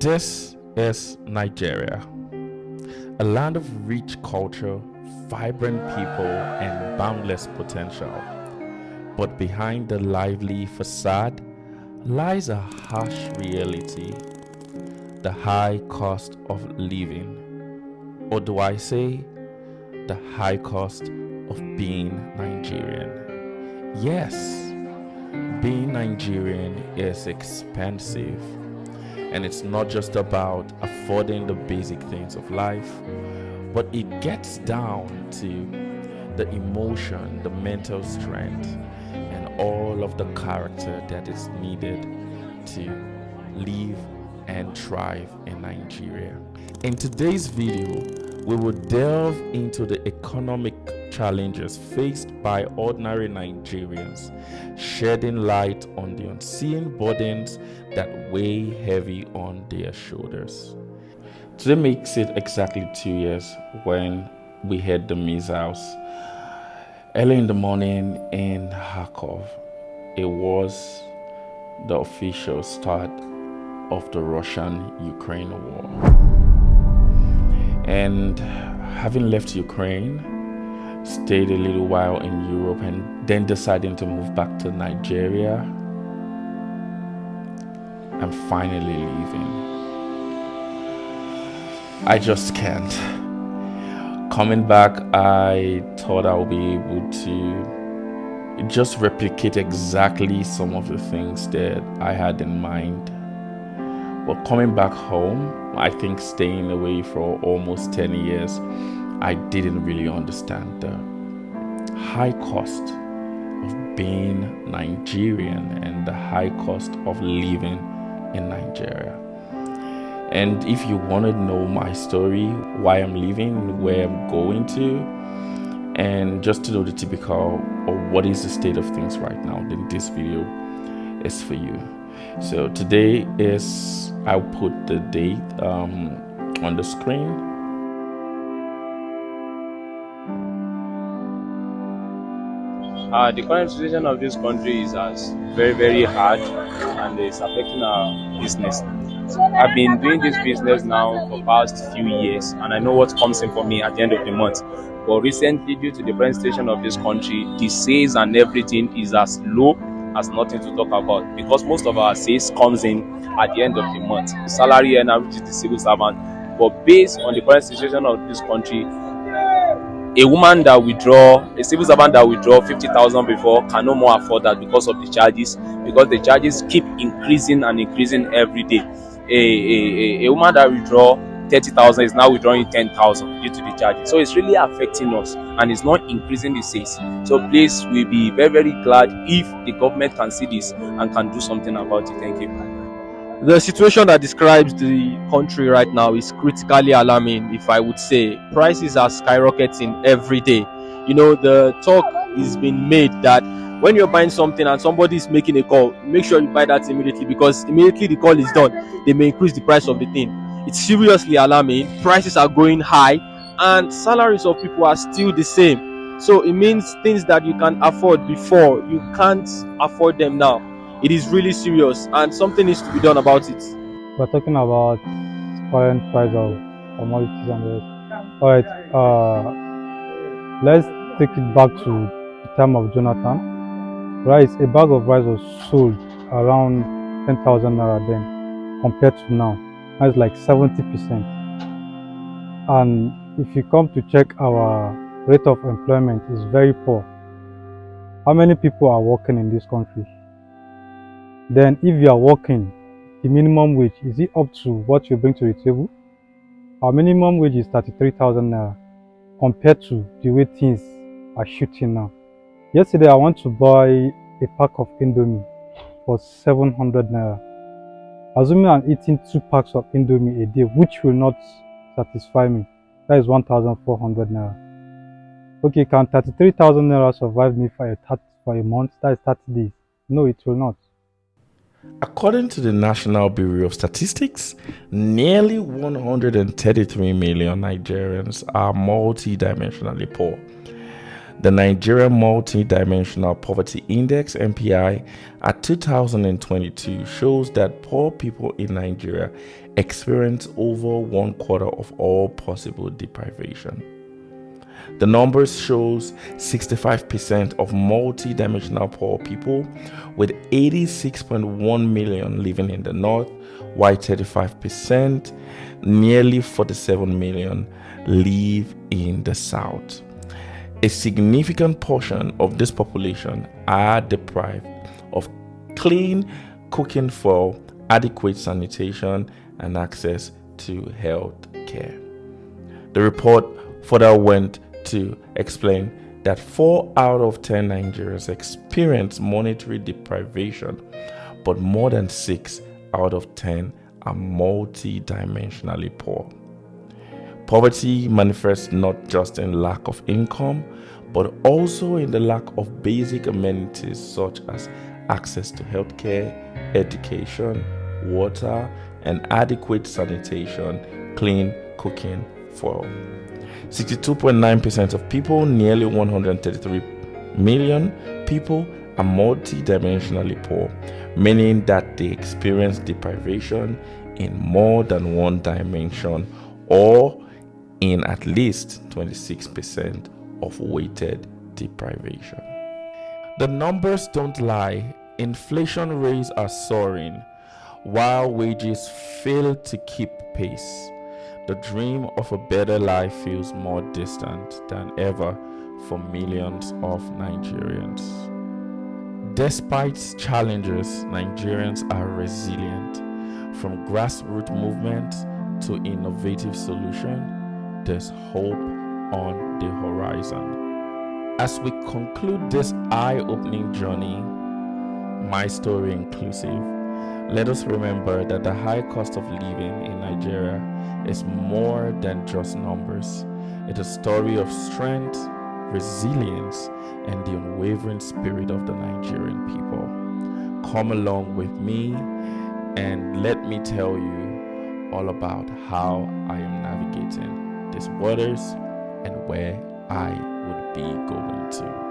This is Nigeria, a land of rich culture, vibrant people, and boundless potential. But behind the lively facade lies a harsh reality: the high cost of living. Or do I say, the high cost of being Nigerian? Yes, being Nigerian is expensive. And it's not just about affording the basic things of life, but it gets down to the emotion, the mental strength, and all of the character that is needed to live and thrive in Nigeria. In today's video, we will delve into the economic challenges faced by ordinary Nigerians, shedding light on the unseen burdens that weigh heavy on their shoulders. Today makes it exactly 2 years when we had the missiles. Early in the morning in Kharkov, it was the official start of the Russian-Ukraine war. And having left Ukraine, stayed a little while in Europe and then deciding to move back to Nigeria, I'm finally leaving. I just can't. Coming back, I thought I'll be able to just replicate exactly some of the things that I had in mind. But coming back home, I think staying away for almost 10 years, I didn't really understand the high cost of being Nigerian and the high cost of living in Nigeria. And if you want to know my story, why I'm leaving, where I'm going to, and just to know the typical or what is the state of things right now, then this video is for you. So today is, I'll put the date on the screen. The current situation of this country is very, very hard, and it's affecting our business. I've been doing this business now for the past few years, and I know what comes in for me at the end of the month. But recently, due to the current situation of this country, the sales and everything is as low as nothing to talk about, because most of our sales comes in at the end of the month. The salary earner, which is the civil servant, but based on the current situation of this country, a civil servant that withdraw 50,000 before can no more afford that because of the charges, because the charges keep increasing and increasing every day. A woman that withdraw 30,000 is now withdrawing 10,000 due to the charges. So it's really affecting us, and it's not increasing the sales. So please, we'll be very, very glad if the government can see this and can do something about it. Thank you. The situation that describes the country right now is critically alarming, if I would say. Prices are skyrocketing every day. You know, the talk is being made that when you're buying something and somebody is making a call, make sure you buy that immediately, because immediately the call is done, they may increase the price of the thing. It's seriously alarming. Prices are going high and salaries of people are still the same. So it means things that you can afford before, you can't afford them now. It is really serious, and something needs to be done about it. We're talking about current price of commodities and the rest. All right, let's take it back to the time of Jonathan. Rice, a bag of rice was sold around 10,000 naira then, compared to now. That's like 70%. And if you come to check, our rate of employment is very poor. How many people are working in this country? Then if you are working, the minimum wage, is it up to what you bring to the table? Our minimum wage is 33,000 naira compared to the way things are shooting now. Yesterday I want to buy a pack of Indomie for 700 naira. Assuming I'm eating 2 packs of Indomie a day, which will not satisfy me, that is 1,400 naira. Okay, can 33,000 naira survive me for a month? That is 30 days. No, it will not. According to the National Bureau of Statistics, nearly 133 million Nigerians are multidimensionally poor. The Nigerian Multidimensional Poverty Index (MPI) at 2022 shows that poor people in Nigeria experience over 1/4 of all possible deprivation. The numbers shows 65% of multidimensional poor people, with 86.1 million living in the north, while 35%, nearly 47 million, live in the south. A significant portion of this population are deprived of clean cooking fuel, adequate sanitation, and access to health care. The report further went to explain that 4 out of 10 Nigerians experience monetary deprivation, but more than 6 out of 10 are multidimensionally poor. Poverty manifests not just in lack of income, but also in the lack of basic amenities such as access to healthcare, education, water, and adequate sanitation, clean cooking fuel. 62.9% of people, nearly 133 million people, are multidimensionally poor, meaning that they experience deprivation in more than one dimension, or in at least 26% of weighted deprivation. The numbers don't lie. Inflation rates are soaring, while wages fail to keep pace. The dream of a better life feels more distant than ever for millions of Nigerians. Despite challenges, Nigerians are resilient. From grassroots movement to innovative solutions, there's hope on the horizon. As we conclude this eye-opening journey, My Story Inclusive, let us remember that the high cost of living in Nigeria is more than just numbers. It's a story of strength, resilience, and the unwavering spirit of the Nigerian people. Come along with me and let me tell you all about how I am navigating these waters and where I would be going to.